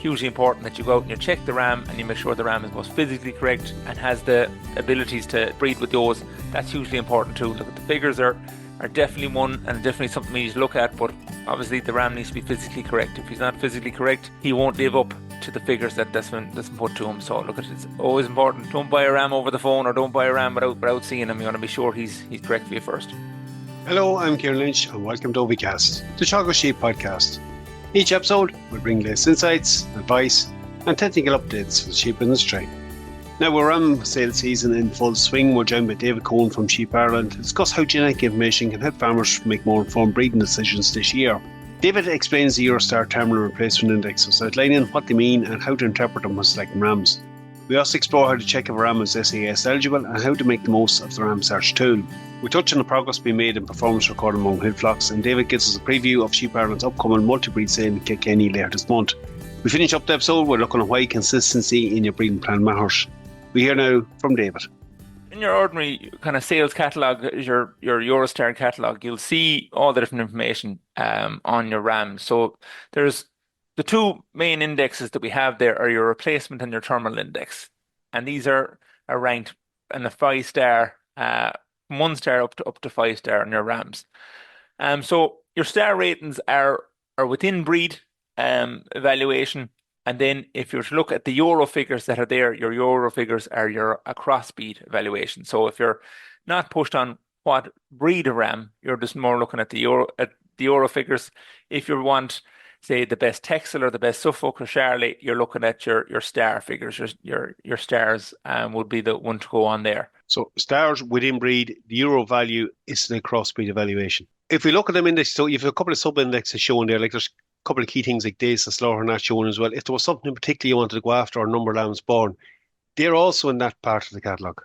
hugely important that you go out and you check the RAM and you make sure the RAM is most physically correct and has the abilities to breed with those. That's hugely important too. Look at the figures are definitely one and definitely something we need to look at, but obviously the RAM needs to be physically correct. If he's not physically correct, he won't live up to the figures that's been put to him. So look, it's always important. Don't buy a RAM over the phone or don't buy a RAM without seeing him. You want to be sure he's correct for you first. Hello, I'm Kieran Lynch and welcome to OviCast, the Teagasc Sheep podcast. Each episode will bring latest insights, advice and technical updates for the sheep industry. Now, with ram sale season in full swing, we're joined by David Coen from Sheep Ireland to discuss how genetic information can help farmers make more informed breeding decisions this year. David explains the Eurostar terminal replacement indexes, outlining what they mean and how to interpret them when selecting rams. We also explore how to check if a ram is SIS-eligible and how to make the most of the RamSearch tool. We touch on the progress being made in performance recording among hill flocks, and David gives us a preview of Sheep Ireland's upcoming multi-breed sale in Kilkenny later this month. We finish up the episode with looking at why consistency in your breeding plan matters. We hear now from David. In your ordinary kind of sales catalogue, your Eurostar catalogue, you'll see all the different information on your rams. So there's the two main indexes that we have there are your replacement and your terminal index. And these are ranked in a 5-star, from 1 star up to 5-star on your rams. So your star ratings are within breed evaluation. And then if you were to look at the Euro figures that are there, your Euro figures are your across breed evaluation. So if you're not pushed on what breed of ram, you're just more looking at the Euro figures. If you want, say, the best Texel or the best Suffolk or Charolais, you're looking at your star figures. Your stars would be the one to go on there. So stars within breed, the Euro value is the crossbreed evaluation. If we look at them index, so you have a couple of sub-indexes shown there, like there's a couple of key things like days to slaughter not shown as well. If there was something in particular you wanted to go after or number of lambs born, they're also in that part of the catalogue.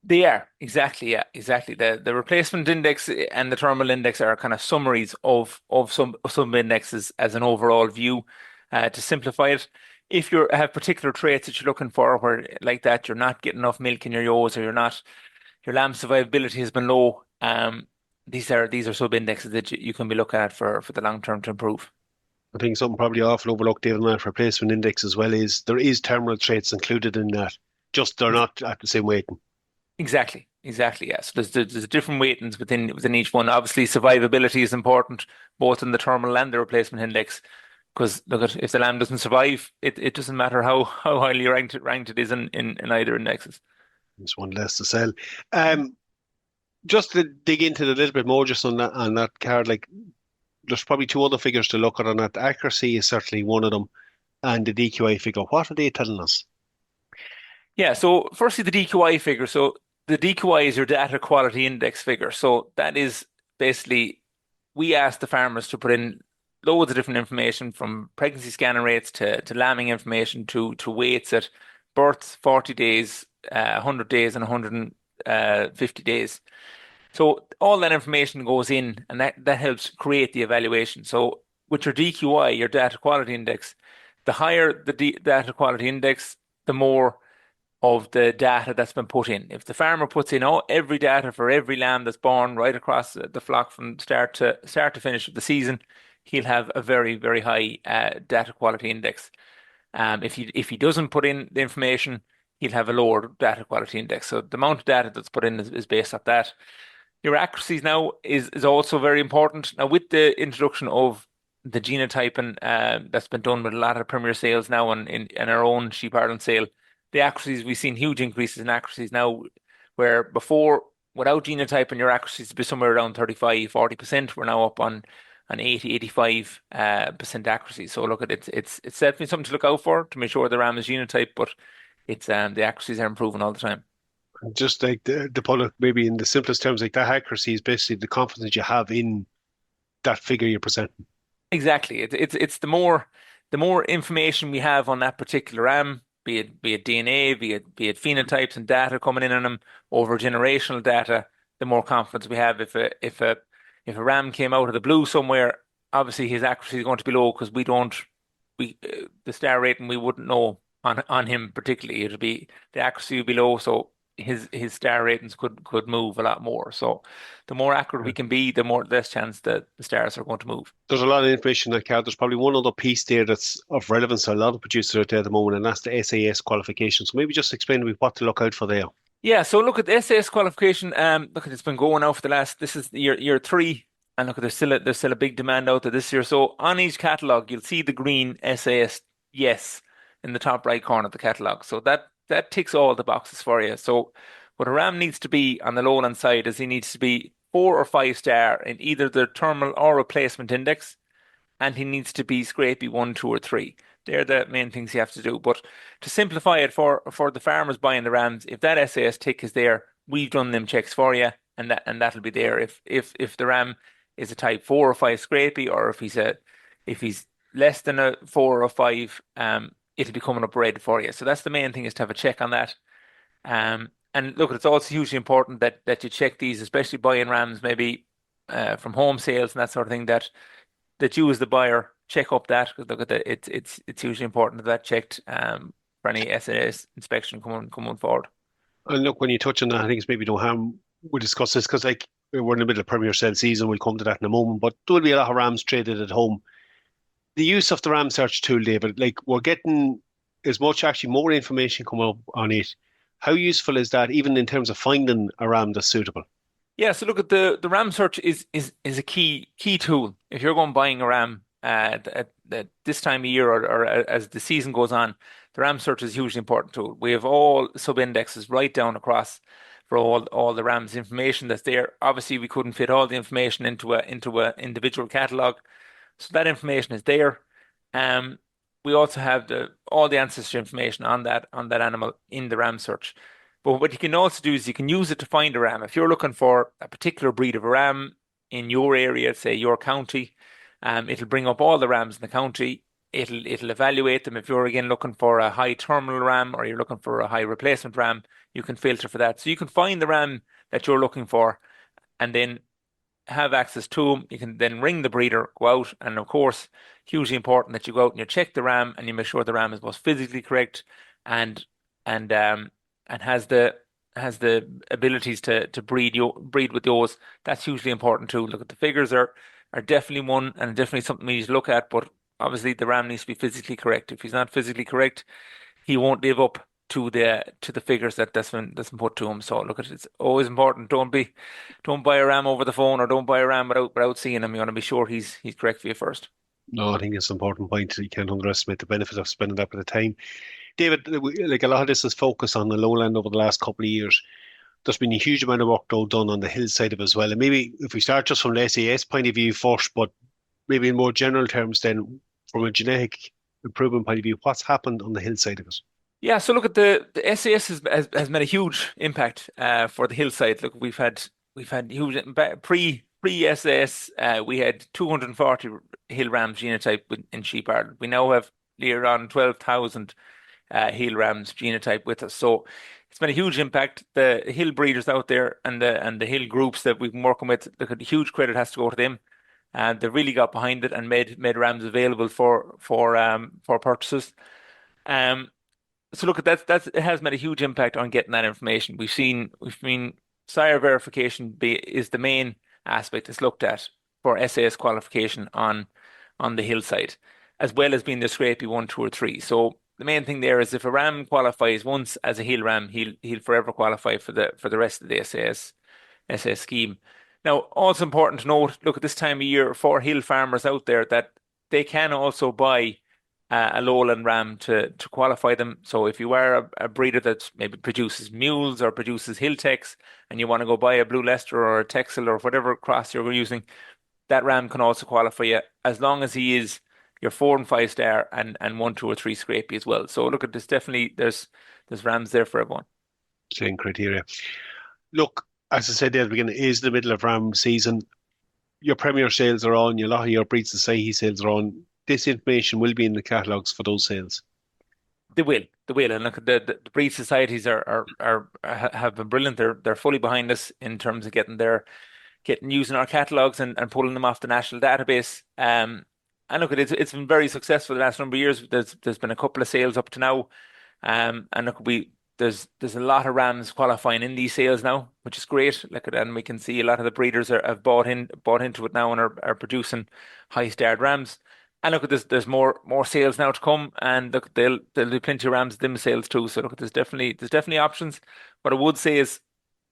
They are, exactly, yeah, exactly. The replacement index and the terminal index are kind of summaries of some indexes as an overall view. To simplify it, if you have particular traits that you're looking for, where like that you're not getting enough milk in your yolks or your lamb survivability has been low, these are sub indexes that you can be looking at for the long term to improve. I think something probably often overlooked, David, in that replacement index as well is there is terminal traits included in that, just they're not at the same weighting. Exactly, yes. There's different weightings within each one. Obviously, survivability is important, both in the terminal and the replacement index, because look, if the lamb doesn't survive, it doesn't matter how highly ranked it is in either indexes. There's one less to sell. Just to dig into it a little bit more, just on that card, like there's probably two other figures to look at on that. Accuracy is certainly one of them, and the DQI figure. What are they telling us? Yeah, so firstly, the DQI figure. So the DQI is your data quality index figure. So that is basically, we ask the farmers to put in loads of different information, from pregnancy scanning rates to lambing information to weights at birth, 40 days, 100 days and 150 days. So all that information goes in, and that helps create the evaluation. So with your DQI, your data quality index, the higher the data quality index, the more of the data that's been put in. If the farmer puts in every data for every lamb that's born right across the flock from start to finish of the season, he'll have a very, very high data quality index. If he doesn't put in the information, he'll have a lower data quality index. So the amount of data that's put in is based off that. Your accuracies now is also very important. Now, with the introduction of the genotyping that's been done with a lot of Premier sales now and in our own Sheep Ireland sale, the accuracies, we've seen huge increases in accuracies now, where before, without genotyping, your accuracies would be somewhere around 35-40%. We're now up on 80-85% accuracy. So look at it, it's definitely something to look out for to make sure the ram is genotyped, but it's the accuracies are improving all the time. Just like the put it maybe in the simplest terms, like that accuracy is basically the confidence you have in that figure you're presenting. Exactly. It's the more information we have on that particular ram, be it DNA, be it phenotypes and data coming in on them over generational data, the more confidence we have. If a ram came out of the blue somewhere, obviously his accuracy is going to be low because the star rating we wouldn't know on him particularly. The accuracy would be low, so his star ratings could move a lot more. So the more accurate we can be, the less chance that the stars are going to move. There's a lot of information in that card. There's probably one other piece there that's of relevance to a lot of producers out there at the moment, and that's the SAS qualification. So maybe just explain to me what to look out for there. Yeah, so look at the SAS qualification. Look, it's been going now for the last. This is year 3, and look, there's still a big demand out there this year. So on each catalog, you'll see the green SAS yes in the top right corner of the catalog. So that ticks all the boxes for you. So what a RAM needs to be on the lowland side is he needs to be 4 or 5 star in either the terminal or replacement index, and he needs to be scrapey 1, 2, or 3. They're the main things you have to do. But to simplify it for the farmers buying the Rams, if that SAS tick is there, we've done them checks for you, and that'll be there. If the Ram is a type 4 or 5 scrapey, or if he's less than a 4 or 5, it'll be coming up red for you. So that's the main thing, is to have a check on that. And look, it's also hugely important that you check these, especially buying Rams maybe from home sales and that sort of thing, that you as the buyer check up that, because look at that, it's hugely important that checked for any SAS inspection coming forward. And look, when you touch on that, I think it's maybe no harm we discuss this, because like we're in the middle of Premier Sale season. We'll come to that in a moment, but there will be a lot of Rams traded at home. The use of the RamSearch tool, David, like we're getting as much, actually more information coming up on it. How useful is that, even in terms of finding a RAM that's suitable? Yeah, so look at the RamSearch is a key tool. If you're going buying a RAM at this time of year, or as the season goes on, the RamSearch is a hugely important tool. We have all sub-indexes right down across for all the RAM's information that's there. Obviously, we couldn't fit all the information into a individual catalog, so that information is there. We also have all the ancestry information on that animal in the RamSearch. But what you can also do is you can use it to find a ram. If you're looking for a particular breed of a ram in your area, say your county, it'll bring up all the rams in the county. It'll evaluate them. If you're again looking for a high terminal ram, or you're looking for a high replacement ram, you can filter for that. So you can find the ram that you're looking for, and then have access to them. You can then ring the breeder, go out, and of course, hugely important that you go out and you check the ram and you make sure the ram is most physically correct and has the abilities to breed with those. That's hugely important too. Look at the figures are definitely one, and definitely something we need to look at, but obviously the ram needs to be physically correct. If he's not physically correct, he won't live up to the figures that's been put to him. So look, it's always important. Don't buy a ram over the phone, or don't buy a ram without seeing him. You want to be sure he's correct for you first. No, I think it's an important point. You can't underestimate the benefit of spending that bit of time. David, like a lot of this is focused on the lowland over the last couple of years. There's been a huge amount of work done on the hillside of it as well. And maybe if we start just from the SAS point of view first, but maybe in more general terms then, from a genetic improvement point of view, what's happened on the hillside of it? Yeah, so look at the SAS has made a huge impact for the hillside. Look, we've had huge pre SAS. We had 240 hill rams genotype in Sheep Ireland. We now have near around 12,000 hill rams genotype with us. So it's been a huge impact. The hill breeders out there and the hill groups that we've been working with, look, a huge credit has to go to them. And they really got behind it and made rams available for purchases. So look, it has made a huge impact on getting that information. We've seen sire verification is the main aspect that's looked at for SAS qualification on the hillside, as well as being the scrapey 1, 2, or 3. So the main thing there is if a ram qualifies once as a hill ram, he'll forever qualify for the rest of the SAS scheme. Now, also important to note, look at this time of year for hill farmers out there, that they can also buy a lowland ram to qualify them. So if you are a breeder that maybe produces mules or produces hill techs, and you want to go buy a Blue Leicester or a Texel or whatever cross you're using, that ram can also qualify you, as long as he is your 4 and 5 star and 1, 2, or 3 scrapey as well. So look at this, definitely there's rams there for everyone. Same criteria. Look, as I said at the beginning, it is the middle of ram season. Your Premier sales are on, a lot of your Breed Society sales are on. This information will be in the catalogues for those sales. They will, and look, the breed societies have been brilliant. They're fully behind us in terms of using our catalogues and pulling them off the national database. And look, it's been very successful the last number of years. There's been a couple of sales up to now, and look, there's a lot of rams qualifying in these sales now, which is great. Look at, and we can see a lot of the breeders have bought into it now and are producing high starred rams. And look at this, there's more sales now to come, and look, there'll be plenty of rams themselves too. So look, there's definitely options. What I would say is,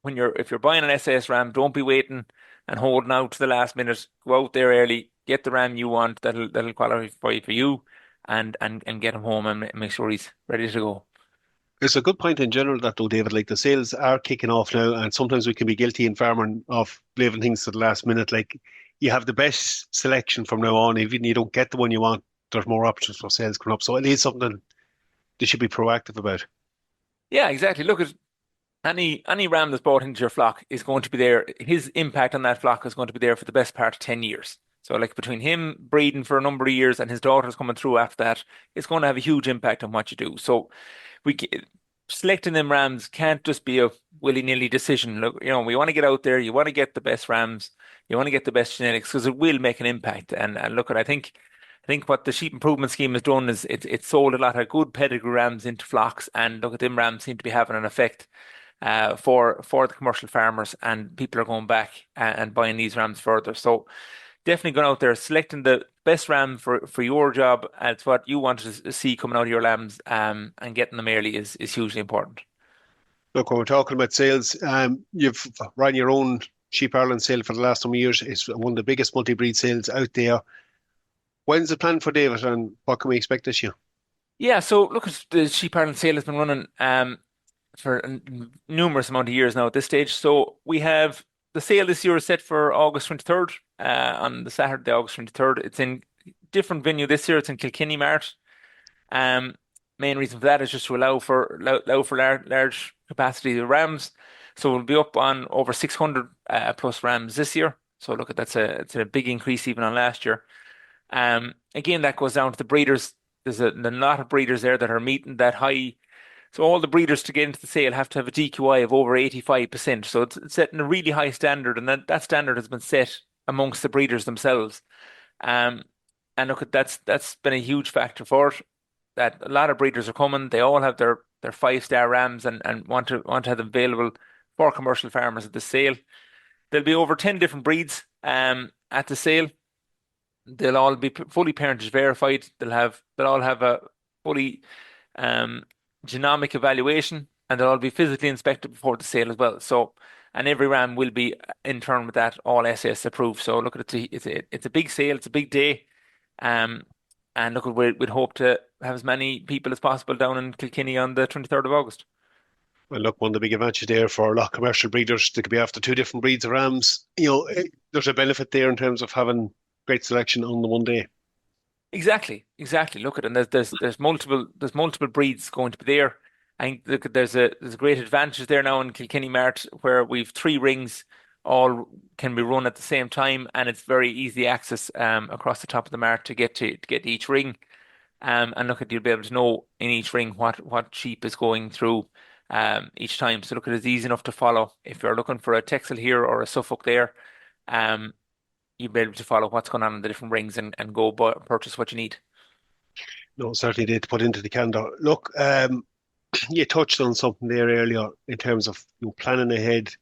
if you're buying an SAS ram, don't be waiting and holding out to the last minute. Go out there early, get the ram you want that'll qualify for you, and get him home and make sure he's ready to go. It's a good point in general that though, David, like the sales are kicking off now, and sometimes we can be guilty in farming of leaving things to the last minute. Like you have the best selection from now on. Even you don't get the one you want, there's more options for sales coming up. So it is something they should be proactive about. Yeah, exactly. Look at any ram that's brought into your flock is going to be there. His impact on that flock is going to be there for the best part of 10 years. So like between him breeding for a number of years and his daughters coming through after that, it's going to have a huge impact on what you do. So we selecting them rams can't just be a willy-nilly decision. Look, we want to get out there. You want to get the best rams. You want to get the best genetics because it will make an impact. And look, I think what the sheep improvement scheme has done is it's sold a lot of good pedigree rams into flocks, and look at them rams seem to be having an effect for the commercial farmers, and people are going back and buying these rams further. So definitely going out there, selecting the best ram for your job. It's what you want to see coming out of your lambs, and getting them early is hugely important. Look, when we're talking about sales, you've run your own Sheep Ireland sale for the last some years. It's one of the biggest multi-breed sales out there. When's the plan for David, and what can we expect this year? Yeah, so look, the Sheep Ireland sale has been running for a numerous amount of years now at this stage. So we have the sale this year is set for August 23rd, on the Saturday, August 23rd. It's in different venue this year. It's in Kilkenny Mart. Um, Main reason for that is just to allow for large capacity of rams. So we'll be up on over 600 plus rams this year. So look, it's a big increase even on last year. Again, that goes down to the breeders. There's a lot of breeders there that are meeting that high. So all the breeders to get into the sale have to have a DQI of over 85%. So it's setting a really high standard, and that standard has been set amongst the breeders themselves. And look, that's been a huge factor for it. That a lot of breeders are coming. They all have their 5-star rams and want to have them available for commercial farmers at the sale. There'll be over 10 different breeds at the sale. They'll all be fully parentage verified. They'll all have a fully genomic evaluation, and they'll all be physically inspected before the sale as well. So, and every ram will be in turn with that all SS approved. So look at it, it's a big sale, it's a big day, and look, we'd hope to have as many people as possible down in Kilkenny on the 23rd of August. Well, look, one of the big advantages there for a lot of commercial breeders, they could be after two different breeds of rams. There's a benefit there in terms of having great selection on the one day. Exactly. Look at it, and there's multiple breeds going to be there. I think look, there's a great advantage there now in Kilkenny Mart where we've 3 rings all can be run at the same time, and it's very easy access across the top of the mart to get to each ring. And look at, you'll be able to know in each ring what sheep is going through each time. So look at, it's easy enough to follow. If you're looking for a Texel here or a Suffolk there, you'll be able to follow what's going on in the different rings and go purchase what you need. No, certainly did put into the calendar. Look, you touched on something there earlier in terms of planning ahead,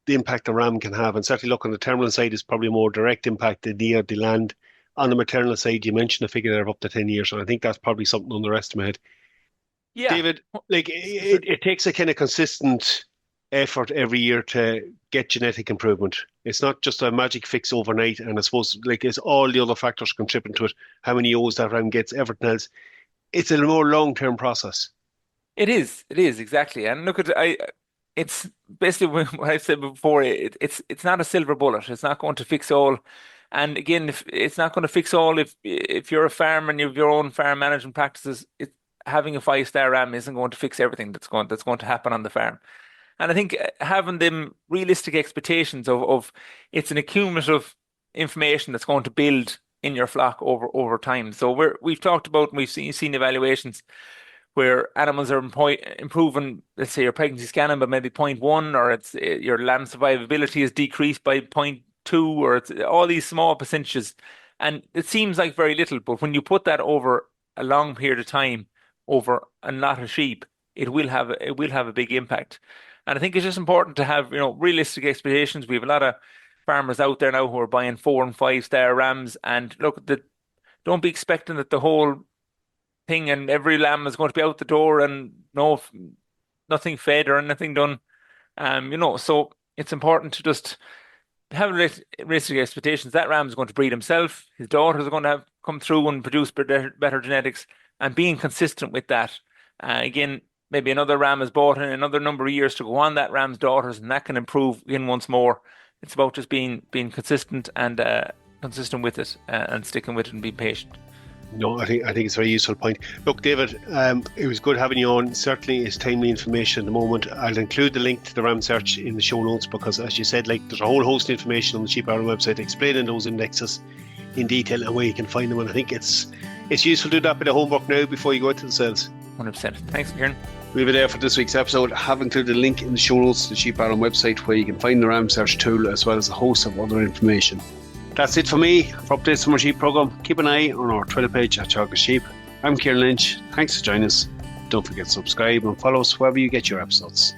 the impact the ram can have, and certainly look on the terminal side is probably a more direct impact than near the land. On the maternal side, you mentioned a figure there of up to 10 years, and I think that's probably something underestimated. Yeah. David, like it takes a kind of consistent effort every year to get genetic improvement. It's not just a magic fix overnight, and I suppose like it's all the other factors contributing to it. How many O's that ram gets, everything else. It's a more long-term process. It is exactly. And look at it's basically what I've said before. It's not a silver bullet. It's not going to fix all. And again, if it's not going to fix all, if you're a farmer and you have your own farm management practices, having a 5-star ram isn't going to fix everything that's going to happen on the farm. And I think having them realistic expectations of it's an accumulative information that's going to build in your flock over time. So we've talked about, and we've seen evaluations where animals are improving, let's say your pregnancy scanning by maybe 0.1, or it's your lamb survivability is decreased by 0.2, or it's all these small percentages. And it seems like very little, but when you put that over a long period of time, over a lot of sheep, it will have a big impact. And I think it's just important to have, realistic expectations. We have a lot of farmers out there now who are buying 4 and 5 star rams, and look, don't be expecting that the whole thing and every lamb is going to be out the door and nothing fed or anything done. So it's important to just have realistic expectations. That ram is going to breed himself. His daughters are going to come through and produce better genetics, and being consistent with that. Again, maybe another ram is bought in another number of years to go on that ram's daughters, and that can improve again once more. It's about just being consistent and consistent with it, and sticking with it and being patient. No, I think it's a very useful point. Look, David, it was good having you on. Certainly it's timely information at the moment. I'll include the link to the RamSearch in the show notes, because as you said, there's a whole host of information on the Sheep Ireland website explaining those indexes in detail and where you can find them. And I think it's useful to do that bit of homework now before you go into the sales. 100%. Thanks, Kieran. We'll be there for this week's episode. I have included a link in the show notes to the Sheep Ireland website where you can find the RamSearch tool as well as a host of other information. That's it for me. For updates from our sheep programme, keep an eye on our Twitter page at Teagasc Sheep. I'm Kieran Lynch. Thanks for joining us. Don't forget to subscribe and follow us wherever you get your episodes.